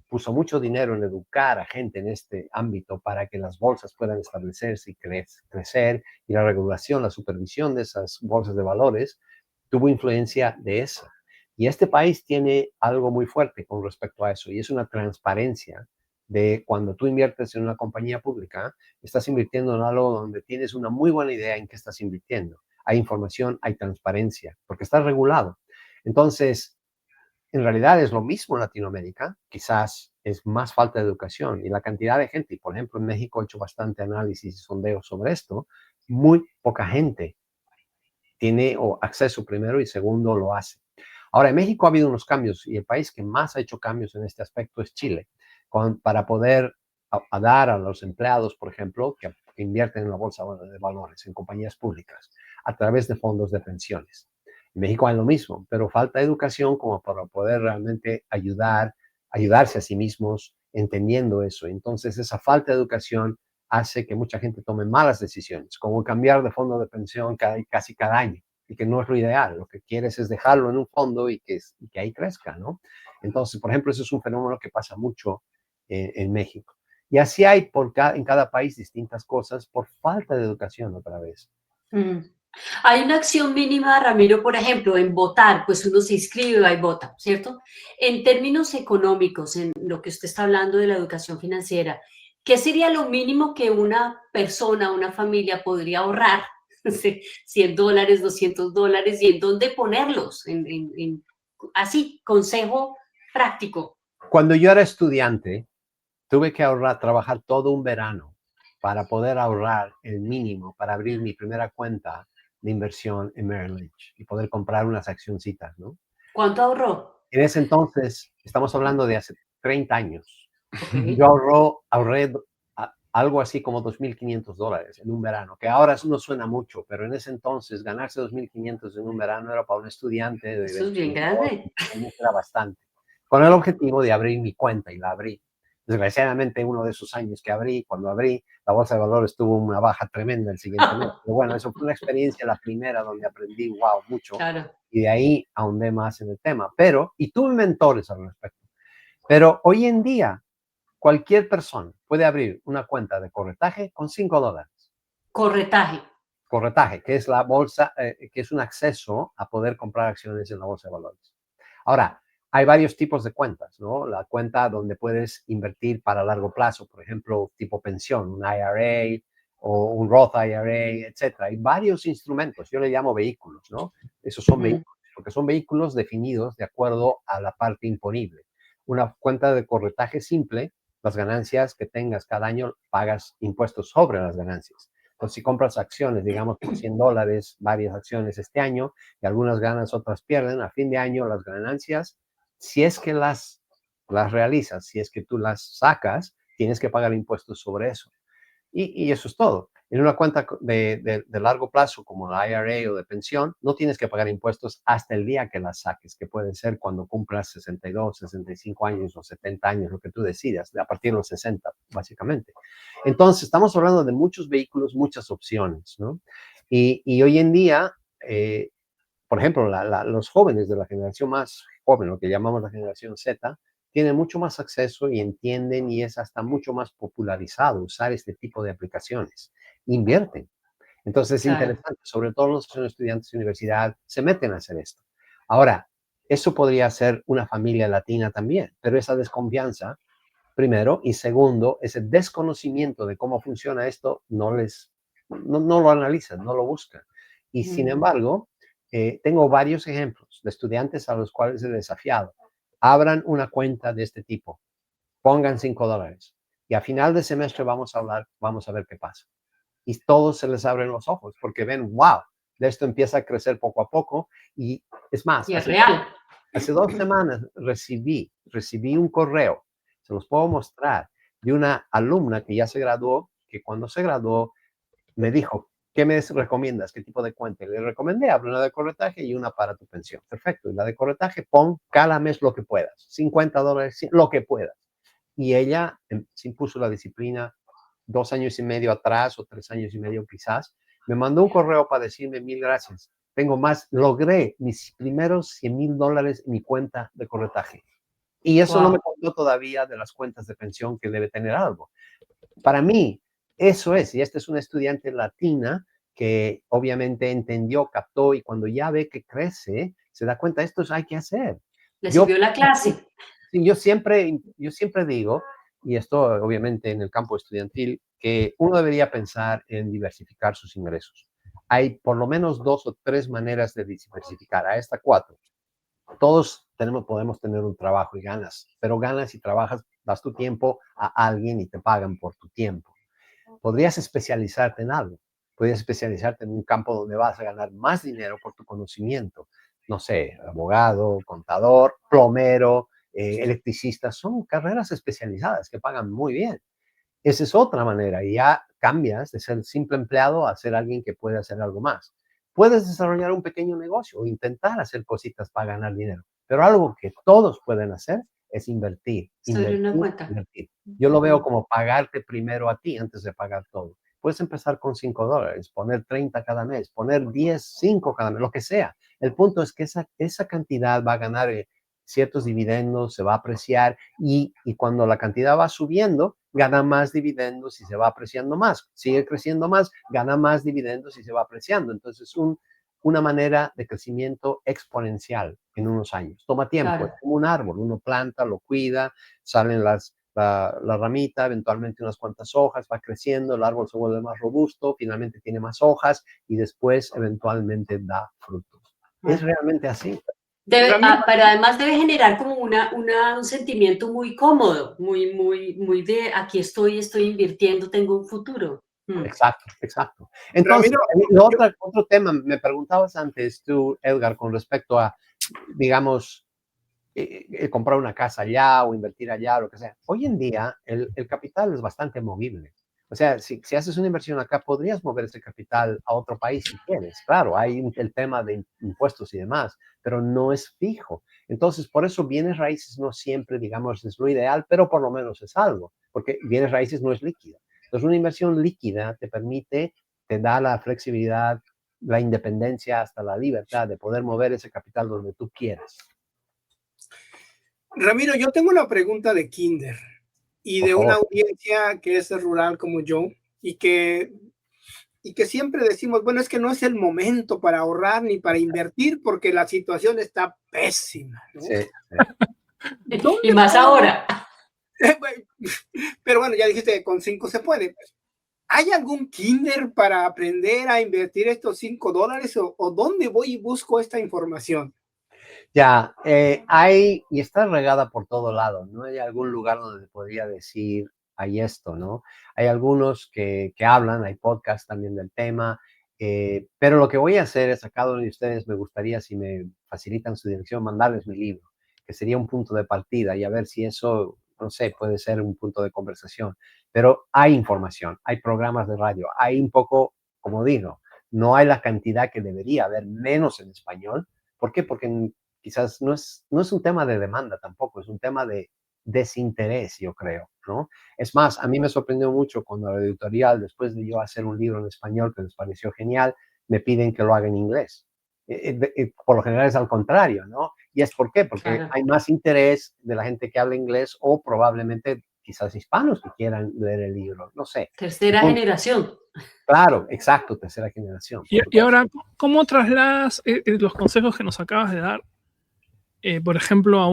puso mucho dinero en educar a gente en este ámbito para que las bolsas puedan establecerse y crecer, y la regulación, la supervisión de esas bolsas de valores tuvo influencia de eso. Y este país tiene algo muy fuerte con respecto a eso, y es una transparencia de cuando tú inviertes en una compañía pública, estás invirtiendo en algo donde tienes una muy buena idea en qué estás invirtiendo. Hay información, hay transparencia, porque está regulado. Entonces, en realidad es lo mismo en Latinoamérica, quizás es más falta de educación y la cantidad de gente, y por ejemplo en México he hecho bastante análisis y sondeos sobre esto, muy poca gente tiene acceso primero y segundo lo hace. Ahora, en México ha habido unos cambios y el país que más ha hecho cambios en este aspecto es Chile, para poder dar a los empleados, por ejemplo, que invierten en la bolsa de valores, en compañías públicas, a través de fondos de pensiones. En México hay lo mismo, pero falta educación como para poder realmente ayudarse a sí mismos entendiendo eso. Entonces, esa falta de educación hace que mucha gente tome malas decisiones, como cambiar de fondo de pensión casi cada año, y que no es lo ideal. Lo que quieres es dejarlo en un fondo y que ahí crezca, ¿no? Entonces, por ejemplo, eso es un fenómeno que pasa mucho en México. Y así hay en cada país distintas cosas por falta de educación otra vez. Hay una acción mínima, Ramiro, por ejemplo, en votar, pues uno se inscribe, va y vota, ¿cierto? En términos económicos, en lo que usted está hablando de la educación financiera, ¿Qué sería lo mínimo que una persona, una familia podría ahorrar? Sí, $100, $200, ¿y en dónde ponerlos? Así, consejo práctico. Cuando yo era estudiante, tuve que ahorrar, trabajar todo un verano para poder ahorrar el mínimo para abrir mi primera cuenta de inversión en Merrill Lynch y poder comprar unas accioncitas, ¿no? ¿Cuánto ahorró? En ese entonces, estamos hablando de hace 30 años, Ok. yo ahorré algo así como $2,500 en un verano, que ahora no suena mucho, pero en ese entonces ganarse $2,500 en un verano era para un estudiante de Eso es 22 bien grande. años, era bastante. Con el objetivo de abrir mi cuenta y la abrí. Desgraciadamente, uno de esos años que cuando abrí, la bolsa de valores tuvo una baja tremenda el siguiente mes. Pero bueno, eso fue una experiencia, la primera, donde aprendí, wow, mucho. Claro. Y de ahí ahondé más en el tema. Y tuve mentores al respecto. Pero hoy en día, cualquier persona puede abrir una cuenta de corretaje con $5. Corretaje. Corretaje, que es la bolsa, que es un acceso a poder comprar acciones en la bolsa de valores. Ahora, hay varios tipos de cuentas, ¿no? La cuenta donde puedes invertir para largo plazo, por ejemplo, tipo pensión, un IRA o un Roth IRA, etcétera. Hay varios instrumentos, yo le llamo vehículos, ¿no? Esos son vehículos, porque son vehículos definidos de acuerdo a la parte imponible. Una cuenta de corretaje simple, las ganancias que tengas cada año pagas impuestos sobre las ganancias. Entonces, si compras acciones, digamos, por $100, varias acciones este año, y algunas ganas, otras pierden, a fin de año las ganancias, si es que las realizas, si es que tú las sacas, tienes que pagar impuestos sobre eso. Y eso es todo. En una cuenta de largo plazo como la IRA o de pensión, no tienes que pagar impuestos hasta el día que las saques, que puede ser cuando cumplas 62, 65 años o 70 años, lo que tú decidas, a partir de los 60, básicamente. Entonces, estamos hablando de muchos vehículos, muchas opciones, ¿no? Y hoy en día, por ejemplo, los jóvenes de la generación más joven, lo que llamamos la generación Z, tienen mucho más acceso y entienden, y es hasta mucho más popularizado usar este tipo de aplicaciones. Invierten. Entonces es Claro. interesante, sobre todo los que son estudiantes de universidad, se meten a hacer esto. Ahora, eso podría ser una familia latina también, pero esa desconfianza, primero, y segundo, ese desconocimiento de cómo funciona esto, no lo analizan, no lo buscan. Y sin embargo, tengo varios ejemplos de estudiantes a los cuales he desafiado. Abran una cuenta de este tipo, pongan $5 y a final de semestre vamos a ver qué pasa. Y todos se les abren los ojos porque ven, wow, de esto empieza a crecer poco a poco. Y es más, Y es real. hace 2 semanas recibí un correo, se los puedo mostrar, de una alumna que ya se graduó, que cuando se graduó me dijo, ¿qué me recomiendas? ¿Qué tipo de cuenta? Y le recomendé, abre una de corretaje y una para tu pensión. Perfecto. Y la de corretaje, pon cada mes lo que puedas, $50, lo que puedas. Y ella se impuso la disciplina 2 años y medio atrás, o 3 años y medio quizás. Me mandó un correo para decirme 1,000 gracias. Logré mis primeros $100,000 en mi cuenta de corretaje. Y eso no me Wow. contó todavía de las cuentas de pensión, que debe tener algo. Para mí, eso es, y esta es una estudiante latina que obviamente entendió, captó, y cuando ya ve que crece, se da cuenta, esto hay que hacer. Le Yo, sirvió la clase. sí, yo siempre digo, y esto obviamente en el campo estudiantil, que uno debería pensar en diversificar sus ingresos. Hay por lo menos 2 o 3 maneras de diversificar, a esta 4. Todos podemos tener un trabajo y ganas, pero ganas y trabajas, das tu tiempo a alguien y te pagan por tu tiempo. Podrías especializarte en algo. Podrías especializarte en un campo donde vas a ganar más dinero por tu conocimiento. No sé, abogado, contador, plomero, electricista. Son carreras especializadas que pagan muy bien. Esa es otra manera, y ya cambias de ser simple empleado a ser alguien que puede hacer algo más. Puedes desarrollar un pequeño negocio o intentar hacer cositas para ganar dinero, pero algo que todos pueden hacer es invertir, Sobre una invertir, cuenta. invertir. Yo lo veo como pagarte primero a ti antes de pagar todo. Puedes empezar con $5, poner 30 cada mes, poner 10, 5 cada mes, lo que sea. El punto es que esa cantidad va a ganar ciertos dividendos, se va a apreciar, y cuando la cantidad va subiendo, gana más dividendos y se va apreciando más. Sigue creciendo más, gana más dividendos y se va apreciando. Entonces, una manera de crecimiento exponencial en unos años. Toma tiempo, es Claro. como un árbol, uno planta, lo cuida, salen las la ramita, eventualmente unas cuantas hojas, va creciendo, el árbol se vuelve más robusto, finalmente tiene más hojas y después eventualmente da frutos. Es realmente así. Pero además debe generar como un sentimiento muy cómodo, muy de aquí estoy invirtiendo, tengo un futuro. Exacto, exacto. Entonces, Ramiro, otro tema, me preguntabas antes tú, Edgar, con respecto a, digamos, comprar una casa allá o invertir allá, lo que sea. Hoy en día el capital es bastante movible. O sea, si haces una inversión acá, podrías mover ese capital a otro país si quieres. Claro, hay el tema de impuestos y demás, pero no es fijo. Entonces, por eso bienes raíces no siempre, digamos, es lo ideal, pero por lo menos es algo, porque bienes raíces no es líquida. Entonces, una inversión líquida te permite, te da la flexibilidad, la independencia, hasta la libertad de poder mover ese capital donde tú quieras. Ramiro, yo tengo una pregunta de Kinder y Por de una favor. audiencia que es rural como yo y que siempre decimos, bueno, es que no es el momento para ahorrar ni para invertir porque la situación está pésima, ¿no? Sí, sí. Y ¿Dónde más puedo? ahora. Pero bueno, ya dijiste que con 5 se puede. ¿Hay algún Kinder para aprender a invertir estos $5 o dónde voy y busco esta información? Ya, hay, y está regada por todo lado, ¿no? Hay algún lugar donde podría decir, hay esto, ¿no? Hay algunos que hablan, hay podcasts también del tema, pero lo que voy a hacer es a cada uno de ustedes, me gustaría, si me facilitan su dirección, mandarles mi libro, que sería un punto de partida y a ver si eso, no sé, puede ser un punto de conversación. Pero hay información, hay programas de radio, hay un poco, como digo, no hay la cantidad que debería haber, menos en español. ¿Por qué? Porque quizás no es un tema de demanda tampoco, es un tema de desinterés, yo creo, ¿no? Es más, a mí me sorprendió mucho cuando la editorial, después de yo hacer un libro en español que les pareció genial, me piden que lo haga en inglés. Por lo general es al contrario, ¿no? ¿Y es por qué? Porque Claro. hay más interés de la gente que habla inglés o probablemente quizás hispanos que quieran leer el libro, no sé. Tercera Entonces, generación. claro, exacto, tercera generación, por Y supuesto. ahora, ¿cómo trasladas los consejos que nos acabas de dar, por ejemplo, a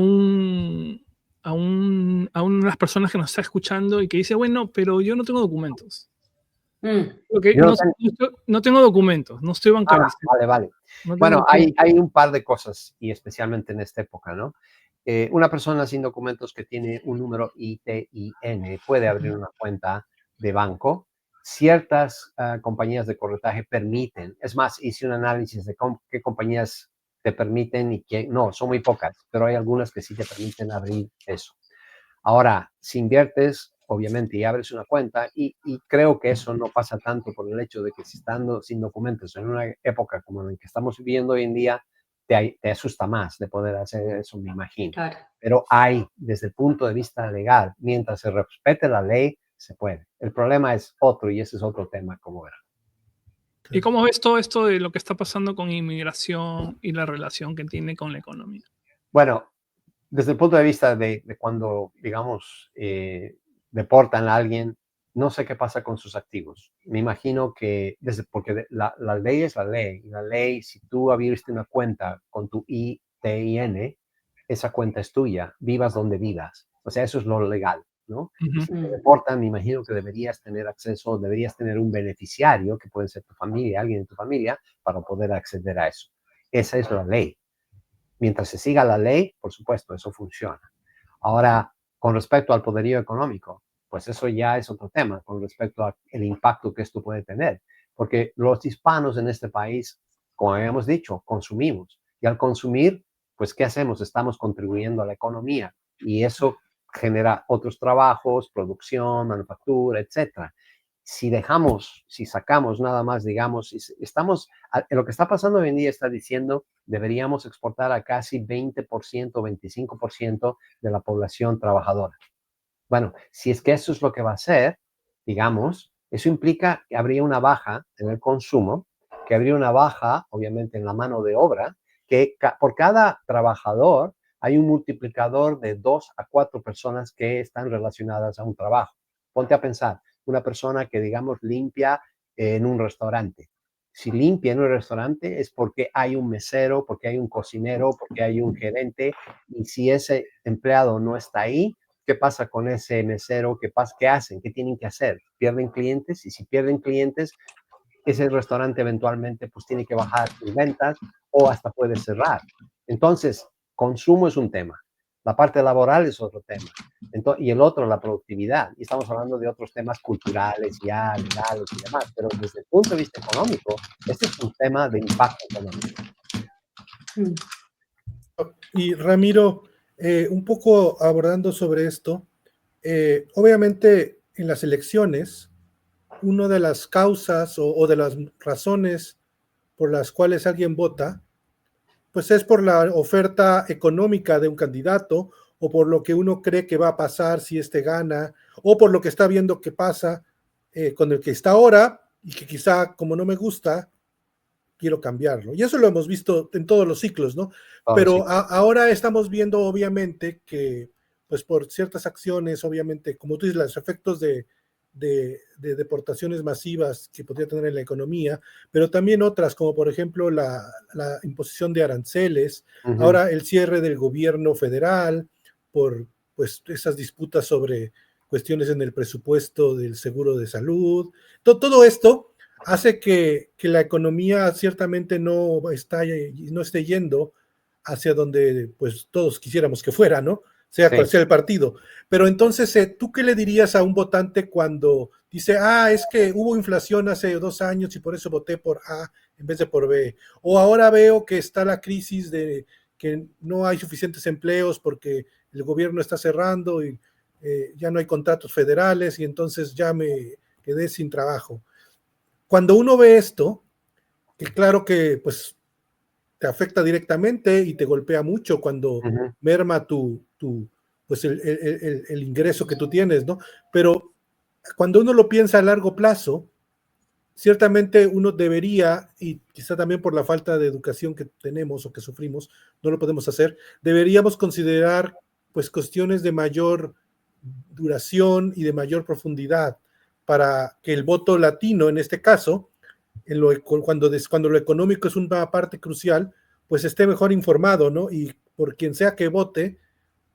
unas personas que nos está escuchando y que dice, bueno, pero yo no tengo documentos? Mm. Porque Yo no tengo. no tengo documentos, no estoy bancarizado. Vale, vale. No Bueno, tengo todo. hay un par de cosas, y especialmente en esta época, ¿no? Una persona sin documentos que tiene un número ITIN puede abrir una cuenta de banco. Ciertas compañías de corretaje permiten, es más, hice un análisis de qué compañías te permiten y qué no, son muy pocas, pero hay algunas que sí te permiten abrir eso. Ahora, si inviertes, obviamente, y abres una cuenta, y creo que eso no pasa tanto por el hecho de que si estando sin documentos en una época como en la que estamos viviendo hoy en día, te asusta más de poder hacer eso, me imagino. Claro. Pero hay, desde el punto de vista legal, mientras se respete la ley, se puede. El problema es otro, y ese es otro tema, como verán. ¿Y cómo ves todo esto de lo que está pasando con inmigración y la relación que tiene con la economía? Bueno, desde el punto de vista de cuando, digamos, deportan a alguien, no sé qué pasa con sus activos. Me imagino que, porque la ley es la ley, y la ley, si tú abriste una cuenta con tu ITIN, esa cuenta es tuya, vivas donde vivas. O sea, eso es lo legal, ¿no? Y Ujú. si te deportan, me imagino que deberías tener acceso, deberías tener un beneficiario, que puede ser tu familia, alguien en tu familia, para poder acceder a eso. Esa es la ley. Mientras se siga la ley, por supuesto, eso funciona. Ahora, con respecto al poderío económico, pues eso ya es otro tema, con respecto al impacto que esto puede tener. Porque los hispanos en este país, como habíamos dicho, consumimos. Y al consumir, pues, ¿qué hacemos? Estamos contribuyendo a la economía. Y eso genera otros trabajos, producción, manufactura, etcétera. Si sacamos nada más, digamos, lo que está pasando hoy en día está diciendo, deberíamos exportar a casi 20%, 25% de la población trabajadora. Bueno, si es que eso es lo que va a ser, digamos, eso implica que habría una baja en el consumo, que habría una baja, obviamente, en la mano de obra, que por cada trabajador hay un multiplicador de 2 a 4 personas que están relacionadas a un trabajo. Ponte a pensar, una persona que, digamos, limpia en un restaurante. Si limpia en un restaurante es porque hay un mesero, porque hay un cocinero, porque hay un gerente, y si ese empleado no está ahí, ¿qué pasa con ese mesero? ¿Qué hacen? ¿Qué tienen que hacer? ¿Pierden clientes? Y si pierden clientes, ese restaurante eventualmente pues tiene que bajar sus ventas o hasta puede cerrar. Entonces, consumo es un tema. La parte laboral es otro tema. Y el otro, la productividad. Y estamos hablando de otros temas culturales, ya, legales y demás. Pero desde el punto de vista económico, este es un tema de impacto económico. Y Ramiro, un poco abordando sobre esto, obviamente en las elecciones, una de las causas o de las razones por las cuales alguien vota, pues es por la oferta económica de un candidato o por lo que uno cree que va a pasar si este gana o por lo que está viendo que pasa con el que está ahora y que quizá como no me gusta, quiero cambiarlo. Y eso lo hemos visto en todos los ciclos, ¿no? Pero ahora estamos viendo obviamente que pues por ciertas acciones, obviamente, como tú dices, los efectos de deportaciones masivas que podría tener en la economía, pero también otras, como por ejemplo la imposición de aranceles, ahora el cierre del gobierno federal, por pues esas disputas sobre cuestiones en el presupuesto del seguro de salud, todo esto hace que la economía ciertamente no esté yendo hacia donde pues todos quisiéramos que fuera, ¿no? Sea cual sea el partido. Pero entonces, ¿tú qué le dirías a un votante cuando dice, es que hubo inflación hace 2 años y por eso voté por A en vez de por B? O ahora veo que está la crisis de que no hay suficientes empleos porque el gobierno está cerrando y ya no hay contratos federales y entonces ya me quedé sin trabajo. Cuando uno ve esto, que claro que pues te afecta directamente y te golpea mucho cuando merma pues el ingreso que tú tienes, ¿no? Pero cuando uno lo piensa a largo plazo, ciertamente uno debería, y quizá también por la falta de educación que tenemos o que sufrimos, no lo podemos hacer, deberíamos considerar pues cuestiones de mayor duración y de mayor profundidad para que el voto latino, en este caso, cuando lo económico es una parte crucial, pues esté mejor informado, ¿no? Y por quien sea que vote,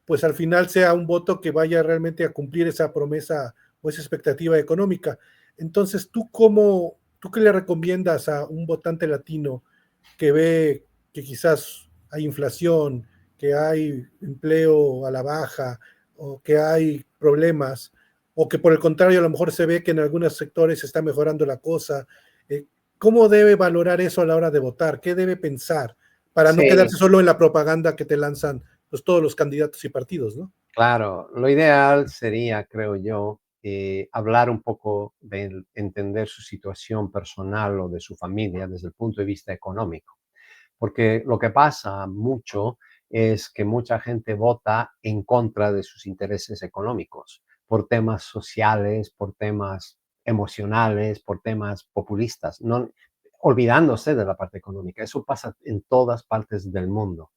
pues al final sea un voto que vaya realmente a cumplir esa promesa o esa expectativa económica. Entonces, ¿tú qué le recomiendas a un votante latino que ve que quizás hay inflación, que hay empleo a la baja, o que hay problemas, o que por el contrario a lo mejor se ve que en algunos sectores está mejorando la cosa? ¿Cómo debe valorar eso a la hora de votar? ¿Qué debe pensar para no quedarse solo en la propaganda que te lanzan pues, todos los candidatos y partidos, ¿no? Claro, lo ideal sería, creo yo, hablar un poco de entender su situación personal o de su familia desde el punto de vista económico. Porque lo que pasa mucho es que mucha gente vota en contra de sus intereses económicos, por temas sociales, por temas emocionales, por temas populistas, no olvidándose de la parte económica. Eso pasa en todas partes del mundo.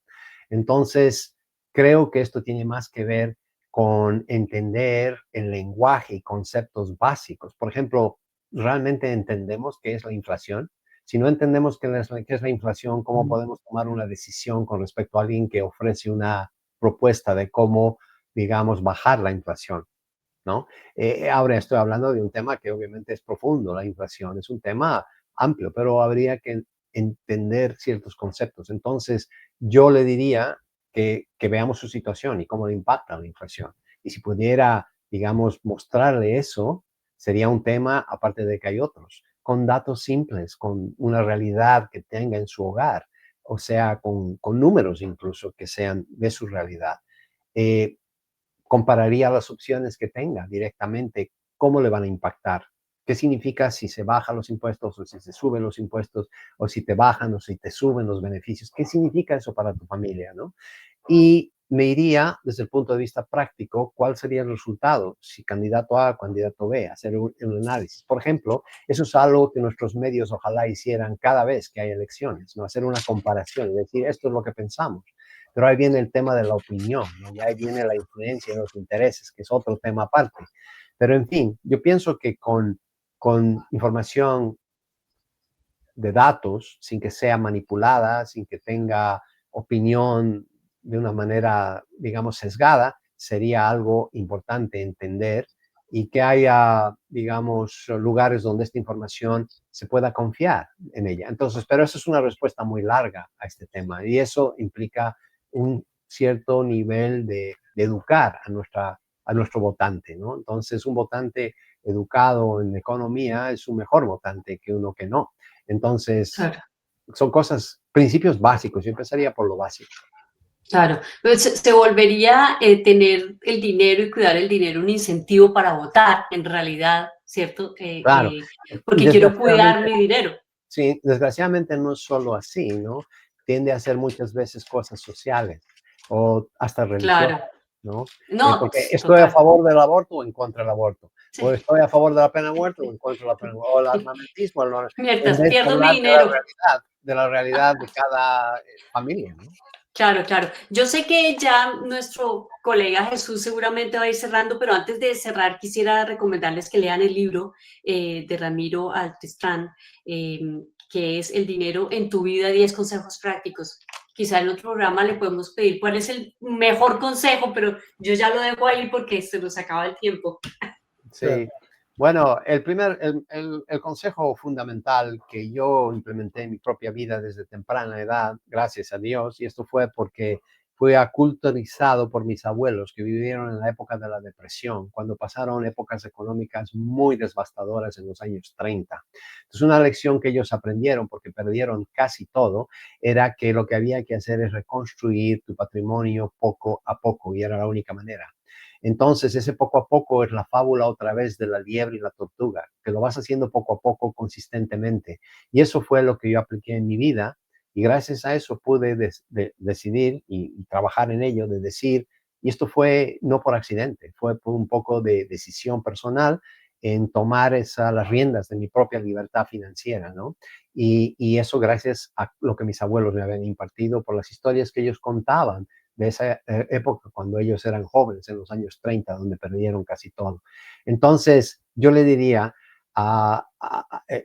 Entonces, creo que esto tiene más que ver con entender el lenguaje y conceptos básicos. Por ejemplo, ¿realmente entendemos qué es la inflación? Si no entendemos qué es la inflación, ¿cómo podemos tomar una decisión con respecto a alguien que ofrece una propuesta de cómo, digamos, bajar la inflación? ¿No? Ahora estoy hablando de un tema que obviamente es profundo, la inflación es un tema amplio, pero habría que entender ciertos conceptos. Entonces, yo le diría que veamos su situación y cómo le impacta la inflación. Y si pudiera, digamos, mostrarle eso, sería un tema, aparte de que hay otros, con datos simples, con una realidad que tenga en su hogar, o sea, con números incluso que sean de su realidad. Compararía las opciones que tenga directamente, cómo le van a impactar. ¿Qué significa si se bajan los impuestos o si se suben los impuestos o si te bajan o si te suben los beneficios? ¿Qué significa eso para tu familia, no? Y me iría desde el punto de vista práctico, ¿cuál sería el resultado? Si candidato A, candidato B, hacer un análisis. Por ejemplo, eso es algo que nuestros medios ojalá hicieran cada vez que hay elecciones, ¿no? Hacer una comparación y decir, esto es lo que pensamos. Pero ahí viene el tema de la opinión, ¿no? Y ahí viene la influencia de los intereses, que es otro tema aparte. Pero en fin, yo pienso que con información de datos, sin que sea manipulada, sin que tenga opinión de una manera, digamos, sesgada, sería algo importante entender y que haya, digamos, lugares donde esta información se pueda confiar en ella. Entonces, pero eso es una respuesta muy larga a este tema y eso implica un cierto nivel de educar a nuestro votante, ¿no? Entonces, un votante educado en economía es un mejor votante que uno que no. Entonces, Claro. son cosas, principios básicos. Yo empezaría por lo básico. Claro, pues se volvería tener el dinero y cuidar el dinero un incentivo para votar, en realidad, ¿cierto? Claro. Y Porque quiero cuidar desgraciadamente, mi dinero. sí, desgraciadamente no es solo así, ¿no? Tiende a ser muchas veces cosas sociales o hasta religiosas, Claro, ¿no? no, Porque estoy a total. favor del aborto o en contra del aborto, o Sí. estoy a favor de la pena de muerte o en contra de la pena de muerte, o el armamentismo, en Mientras vez de pierdo mi hablar dinero. de la realidad de cada familia, ¿no? Claro, claro. Yo sé que ya nuestro colega Jesús seguramente va a ir cerrando, pero antes de cerrar quisiera recomendarles que lean el libro de Ramiro Altestrán, eh, que es El dinero en tu vida, 10 consejos prácticos. Quizá en otro programa le podemos pedir cuál es el mejor consejo, pero yo ya lo dejo ahí porque se nos acaba el tiempo. Claro. Sí. Bueno, el consejo fundamental que yo implementé en mi propia vida desde temprana edad, gracias a Dios, y esto fue porque fui aculturizado por mis abuelos que vivieron en la época de la depresión, cuando pasaron épocas económicas muy devastadoras en los años 30. Entonces, una lección que ellos aprendieron, porque perdieron casi todo, era que lo que había que hacer es reconstruir tu patrimonio poco a poco, y era la única manera. Entonces, ese poco a poco es la fábula otra vez de la liebre y la tortuga, que lo vas haciendo poco a poco consistentemente. Y eso fue lo que yo apliqué en mi vida y gracias a eso pude decidir y trabajar en ello, de decir, y esto fue no por accidente, fue por un poco de decisión personal en tomar las riendas de mi propia libertad financiera, ¿no? Y eso gracias a lo que mis abuelos me habían impartido, por las historias que ellos contaban de esa época cuando ellos eran jóvenes, en los años 30, donde perdieron casi todo. Entonces, yo le diría,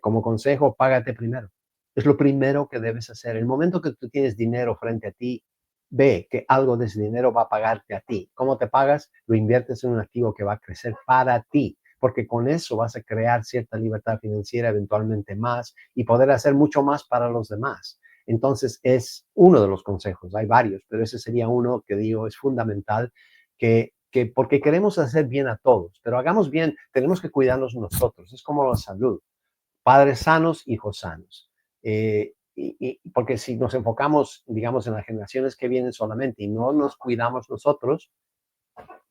como consejo, págate primero. Es lo primero que debes hacer. El momento que tú tienes dinero frente a ti, ve que algo de ese dinero va a pagarte a ti. ¿Cómo te pagas? Lo inviertes en un activo que va a crecer para ti, porque con eso vas a crear cierta libertad financiera, eventualmente más, y poder hacer mucho más para los demás. Entonces, es uno de los consejos, hay varios, pero ese sería uno que digo es fundamental, porque queremos hacer bien a todos, pero hagamos bien, tenemos que cuidarnos nosotros, es como la salud, padres sanos, hijos sanos. Porque si nos enfocamos, digamos, en las generaciones que vienen solamente y no nos cuidamos nosotros,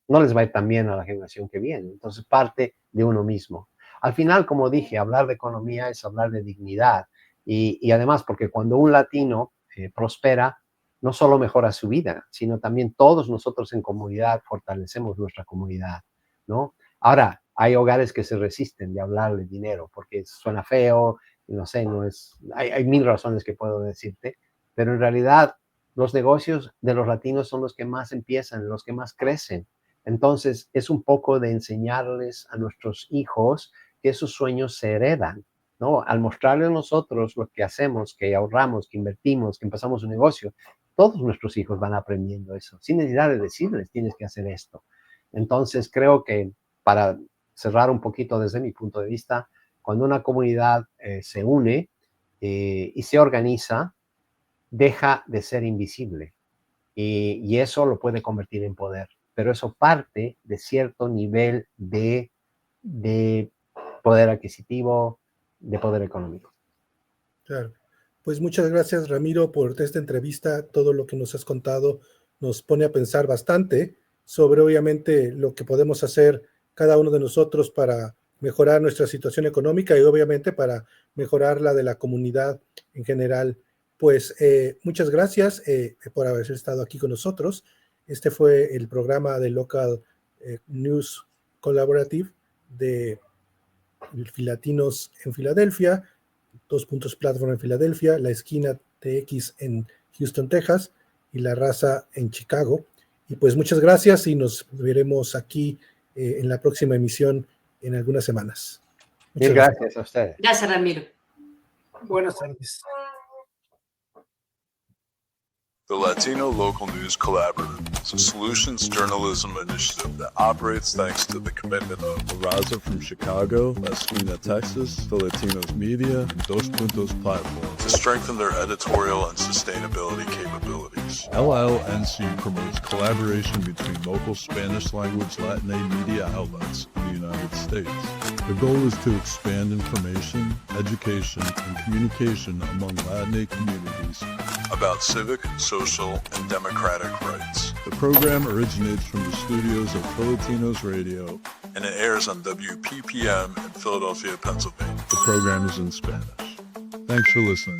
no les va a ir tan bien a la generación que viene. Entonces, parte de uno mismo. Al final, como dije, hablar de economía es hablar de dignidad. Y además, porque cuando un latino prospera, no solo mejora su vida, sino también todos nosotros en comunidad fortalecemos nuestra comunidad, ¿no? Ahora, hay hogares que se resisten de hablar de dinero porque suena feo, no sé, no es, hay mil razones que puedo decirte, pero en realidad los negocios de los latinos son los que más empiezan, los que más crecen. Entonces, es un poco de enseñarles a nuestros hijos que esos sueños se heredan, ¿no? Al mostrarles nosotros lo que hacemos, que ahorramos, que invertimos, que empezamos un negocio, todos nuestros hijos van aprendiendo eso, sin necesidad de decirles, tienes que hacer esto. Entonces, creo que para cerrar un poquito desde mi punto de vista, cuando una comunidad se une y se organiza, deja de ser invisible y eso lo puede convertir en poder. Pero eso parte de cierto nivel de poder adquisitivo, de poder económico. Claro. Pues muchas gracias, Ramiro, por esta entrevista. Todo lo que nos has contado nos pone a pensar bastante sobre, obviamente, lo que podemos hacer cada uno de nosotros para mejorar nuestra situación económica y, obviamente, para mejorar la de la comunidad en general. Pues muchas gracias por haber estado aquí con nosotros. Este fue el programa de Local News Collaborative de Latinos en Filadelfia, 2 Puntos Platform en Filadelfia, La Esquina TX en Houston, Texas, y La Raza en Chicago. Y pues muchas gracias y nos veremos aquí en la próxima emisión en algunas semanas. Muchas Gracias a ustedes. Gracias, Ramiro. Buenas tardes. The Latino Local News Collaborative is a solutions journalism initiative that operates thanks to the commitment of Raza from Chicago, La Esquina, Texas, Filipinos Media, and Dos Puntos platform to strengthen their editorial and sustainability capabilities. LLNC promotes collaboration between local Spanish-language Latin media outlets in the United States. The goal is to expand information, education, and communication among Latin communities about civic, social, and democratic rights. The program originates from the studios of Filipinos Radio, and it airs on WPPM in Philadelphia, Pennsylvania. The program is in Spanish. Thanks for listening.